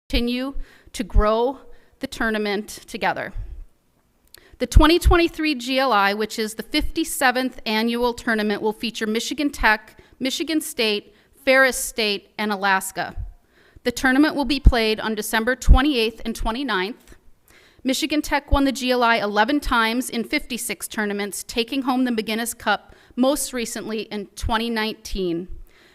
continue to grow the tournament together. The 2023 GLI, which is the 57th annual tournament, will feature Michigan Tech, Michigan State, Ferris State, and Alaska. The tournament will be played on December 28th and 29th. Michigan Tech won the GLI 11 times in 56 tournaments, taking home the McGinnis Cup most recently in 2019.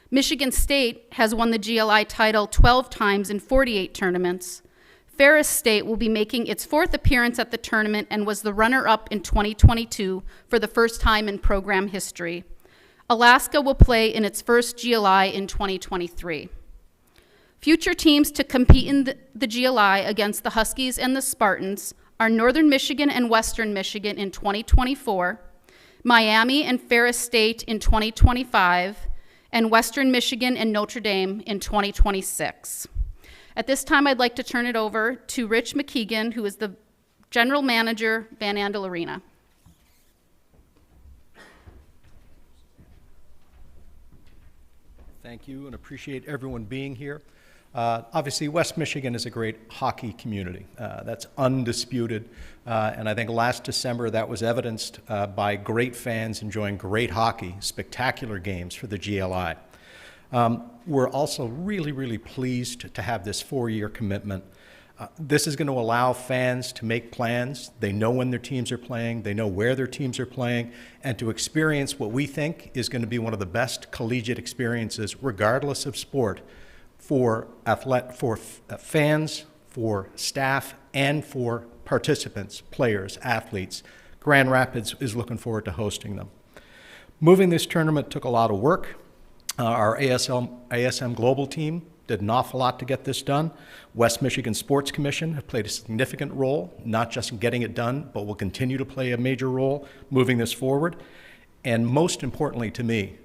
Michigan State has won the GLI title 12 times in 48 tournaments. Ferris State will be making its 4th appearance at the tournament and was the runner-up in 2022 for the first time in program history. Alaska will play in its first GLI in 2023. Future teams to compete in the GLI against the Huskies and the Spartans are Northern Michigan and Western Michigan in 2024, Miami and Ferris State in 2025, and Western Michigan and Notre Dame in 2026. At this time, I'd like to turn it over to Rich McKeegan, who is the General Manager, Van Andel Arena. Thank you, and appreciate everyone being here. Obviously, West Michigan is a great hockey community. That's undisputed, and I think last December that was evidenced by great fans enjoying great hockey, spectacular games for the GLI. We're also really pleased to have this 4-year commitment. This is going to allow fans to make plans. They know when their teams are playing, they know where their teams are playing, and to experience what we think is going to be one of the best collegiate experiences, regardless of sport, for fans, for staff, and for participants, players, athletes. Grand Rapids is looking forward to hosting them. Moving this tournament took a lot of work. Our ASM Global team did an awful lot to get this done. West Michigan Sports Commission have played a significant role, not just in getting it done, but will continue to play a major role moving this forward. And most importantly to me,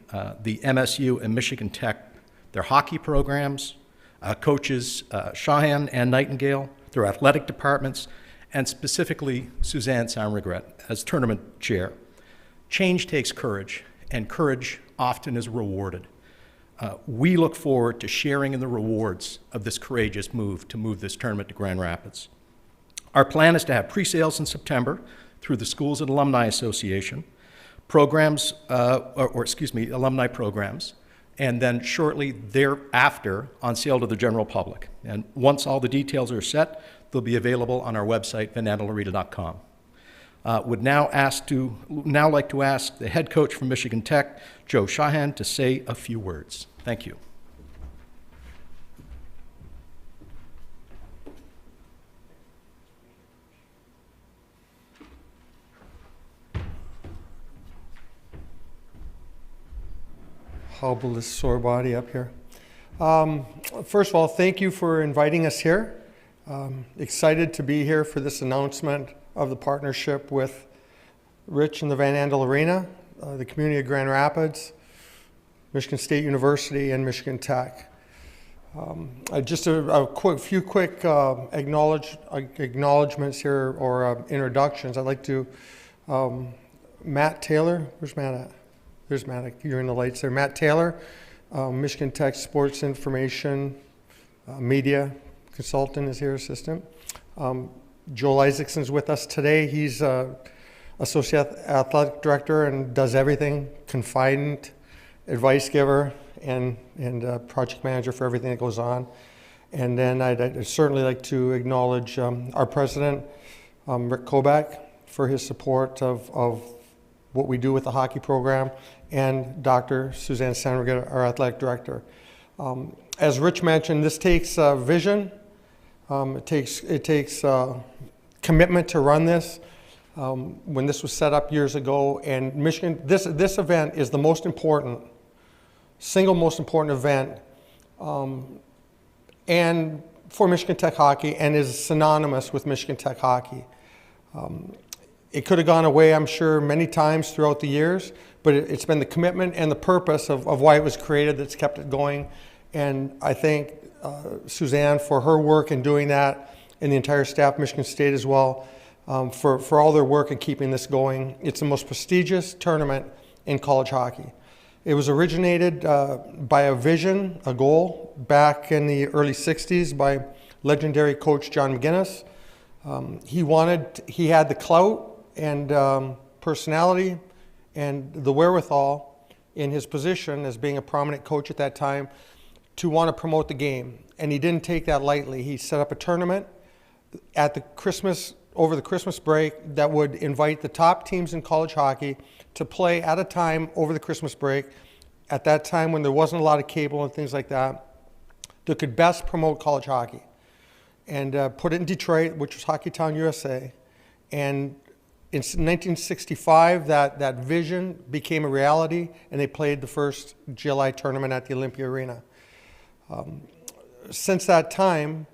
the MSU and Michigan Tech, their hockey programs, coaches Shahan and Nightingale, their athletic departments, and specifically Suzanne Saint-Regret as tournament chair. Change takes courage, and courage often is rewarded. We look forward to sharing in the rewards of this courageous move to move this tournament to Grand Rapids. Our plan is to have pre-sales in September through the Schools and Alumni Association, alumni programs, and then shortly thereafter on sale to the general public. And once all the details are set, they'll be available on our website, vanandelarena.com. Would now like to ask the head coach from Michigan Tech, Joe Shahan, to say a few words. Thank you. Hobble this sore body up here. First of all, thank you for inviting us here. Excited to be here for this announcement of the partnership with Rich and the Van Andel Arena, the community of Grand Rapids, Michigan State University, and Michigan Tech. Just a few quick acknowledgements here, or introductions. I'd like to, Matt Taylor, where's Matt at? There's Matt, you're in the lights there. Matt Taylor, Michigan Tech Sports Information Media Consultant is here, assistant. Joel Isaacson's with us today. He's Associate Athletic Director and does everything, confidant, advice giver, and project manager for everything that goes on. And then I'd certainly like to acknowledge our president, Rick Kobach, for his support of what we do with the hockey program, and Dr. Suzanne Saint-Regret, our athletic director. As Rich mentioned, this takes vision. It takes commitment to run this. When this was set up years ago, and Michigan, this event is the most important, single most important event, and for Michigan Tech hockey, and is synonymous with Michigan Tech hockey. It could have gone away, I'm sure, many times throughout the years, but it's been the commitment and the purpose of why it was created that's kept it going. And I thank Suzanne for her work in doing that, and the entire staff of Michigan State as well, for all their work in keeping this going. It's the most prestigious tournament in college hockey. It was originated by a vision, a goal, back in the early 60s by legendary coach John McGinnis. He had the clout and personality and the wherewithal in his position as being a prominent coach at that time to want to promote the game. And he didn't take that lightly. He set up a tournament over the Christmas break that would invite the top teams in college hockey to play at a time over the Christmas break, at that time when there wasn't a lot of cable and things like that could best promote college hockey. And put it in Detroit, which was Hockeytown, USA. And in 1965, that vision became a reality, and they played the first GLI tournament at the Olympia Arena. Since that time,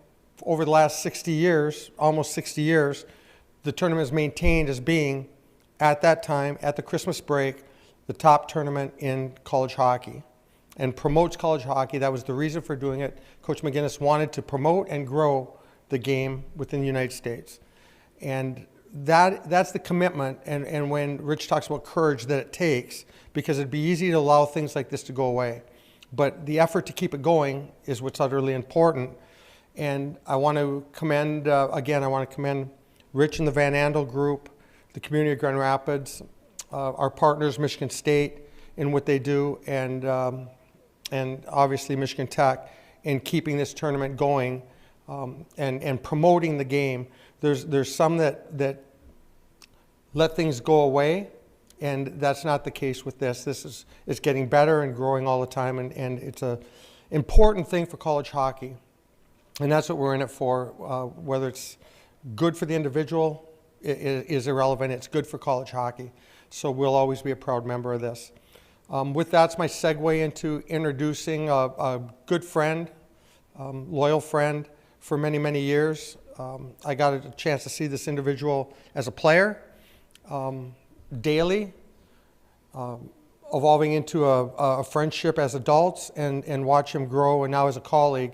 over the last 60 years, almost 60 years, the tournament is maintained as being, at that time, at the Christmas break, the top tournament in college hockey and promotes college hockey. That was the reason for doing it. Coach McGinnis wanted to promote and grow the game within the United States. And that's the commitment, and when Rich talks about courage that it takes, because it'd be easy to allow things like this to go away. But the effort to keep it going is what's utterly important. And I want to commend, again, I want to commend Rich and the Van Andel group, the community of Grand Rapids, our partners, Michigan State, in what they do, and obviously Michigan Tech, in keeping this tournament going and promoting the game. There's some that let things go away, and that's not the case with this. This is getting better and growing all the time, and it's an important thing for college hockey. And that's what we're in it for. Whether it's good for the individual is irrelevant. It's good for college hockey. So we'll always be a proud member of this. With that's my segue into introducing a good friend, loyal friend for many, many years. I got a chance to see this individual as a player, daily, evolving into a friendship as adults, and watch him grow, and now as a colleague.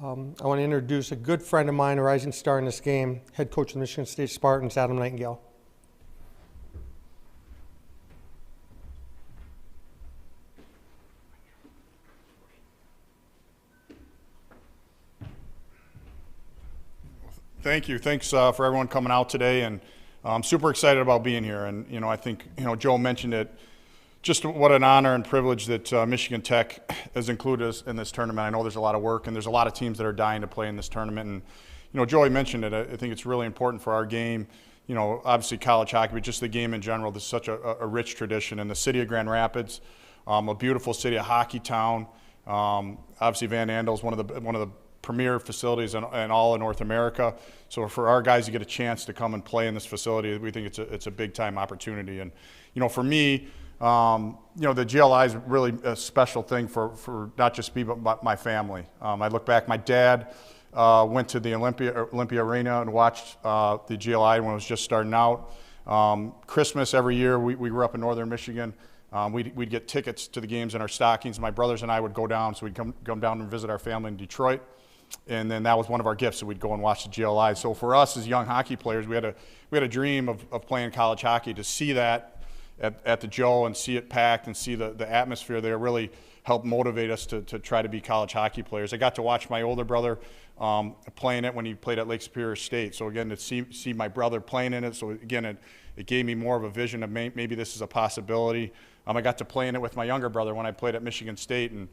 I want to introduce a good friend of mine, a rising star in this game, head coach of the Michigan State Spartans, Adam Nightingale. Thank you. Thanks for everyone coming out today, and I'm super excited about being here. And I think Joe mentioned it. Just what an honor and privilege that Michigan Tech has included us in this tournament. I know there's a lot of work, and there's a lot of teams that are dying to play in this tournament. And Joey mentioned it. I think it's really important for our game. Obviously college hockey, but just the game in general. This is such a rich tradition in the city of Grand Rapids, a beautiful city, a hockey town. Obviously Van Andel is one of the premier facilities in all of North America. So for our guys to get a chance to come and play in this facility, we think it's a big time opportunity. And for me, the GLI is really a special thing for not just me, but my family. I look back, my dad went to the Olympia Arena and watched the GLI when it was just starting out. Christmas every year, we grew up in northern Michigan. We'd get tickets to the games in our stockings. My brothers and I would go down, so we'd come down and visit our family in Detroit. And then that was one of our gifts, so we'd go and watch the GLI. So for us as young hockey players, we had a dream of playing college hockey. To see that at the Joe and see it packed and see the atmosphere there really helped motivate us to try to be college hockey players. I got to watch my older brother playing it when he played at Lake Superior State. So again, to see my brother playing in it, so again, it gave me more of a vision of maybe this is a possibility. I got to play in it with my younger brother when I played at Michigan State, and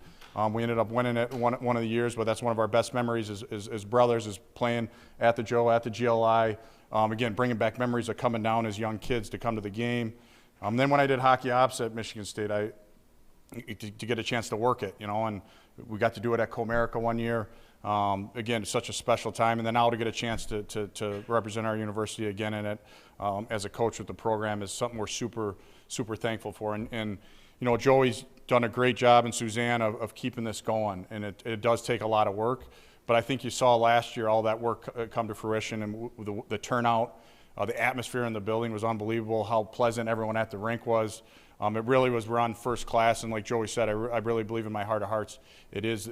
we ended up winning it one of the years, but that's one of our best memories as brothers, is playing at the Joe, at the GLI. Again, bringing back memories of coming down as young kids to come to the game. Then when I did hockey ops at Michigan State, to get a chance to work it, and we got to do it at Comerica one year. Again, such a special time, and then now to get a chance to represent our university again in it as a coach with the program is something we're super thankful for. And Joey's done a great job, and Suzanne, of keeping this going, and it does take a lot of work. But I think you saw last year all that work come to fruition, and the turnout. The atmosphere in the building was unbelievable, how pleasant everyone at the rink was. It really was run first class, and like Joey said, I really believe in my heart of hearts, it is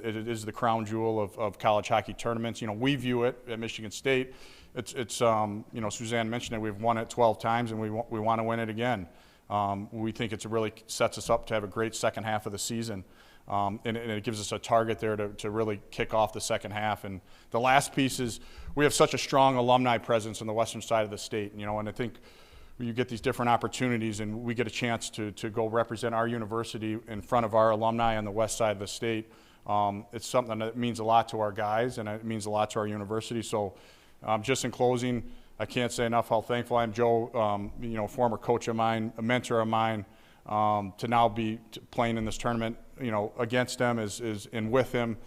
the crown jewel of college hockey tournaments. We view it at Michigan State. It's Suzanne mentioned it, we've won it 12 times, and we want to win it again. We think it really sets us up to have a great second half of the season. and it gives us a target there to really kick off the second half. And the last piece is we have such a strong alumni presence on the western side of the state, and I think you get these different opportunities, and we get a chance to go represent our university in front of our alumni on the west side of the state. It's something that means a lot to our guys, and it means a lot to our university. So just in closing, I can't say enough how thankful I am. Joe, former coach of mine, a mentor of mine, to now be playing in this tournament, against them and with him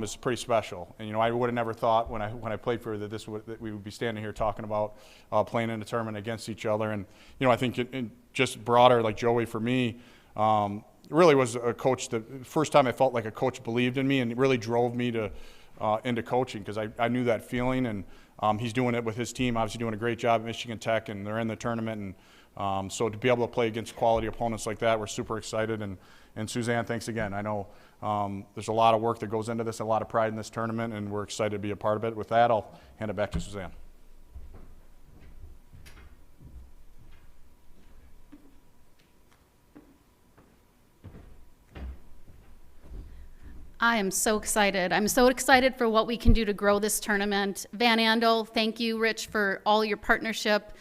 is pretty special. And I would have never thought when I played for that we would be standing here talking about playing in a tournament against each other. And I think it just broader, like Joey for me, really was a coach. The first time I felt like a coach believed in me and really drove me to into coaching, because I knew that feeling. And he's doing it with his team, obviously doing a great job at Michigan Tech, and they're in the tournament. And so to be able to play against quality opponents like that, we're super excited. And Suzanne, thanks again. I know there's a lot of work that goes into this, a lot of pride in this tournament, and we're excited to be a part of it. With that, I'll hand it back to Suzanne. I am so excited. I'm so excited for what we can do to grow this tournament. Van Andel, thank you, Rich, for all your partnership.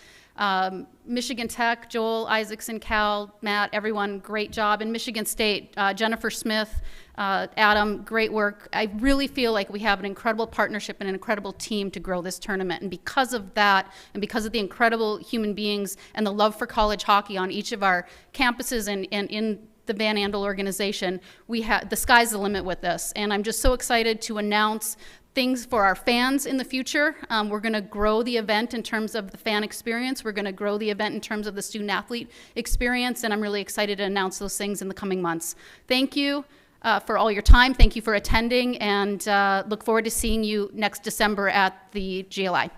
Michigan Tech, Joel, Isaacson, Cal, Matt, everyone, great job. And Michigan State, Jennifer Smith, Adam, great work. I really feel like we have an incredible partnership and an incredible team to grow this tournament. And because of that, and because of the incredible human beings and the love for college hockey on each of our campuses and in the Van Andel organization, the sky's the limit with this. And I'm just so excited to announce things for our fans in the future. We're going to grow the event in terms of the fan experience. We're going to grow the event in terms of the student athlete experience, and I'm really excited to announce those things in the coming months. Thank you for all your time. Thank you for attending, and look forward to seeing you next December at the GLI.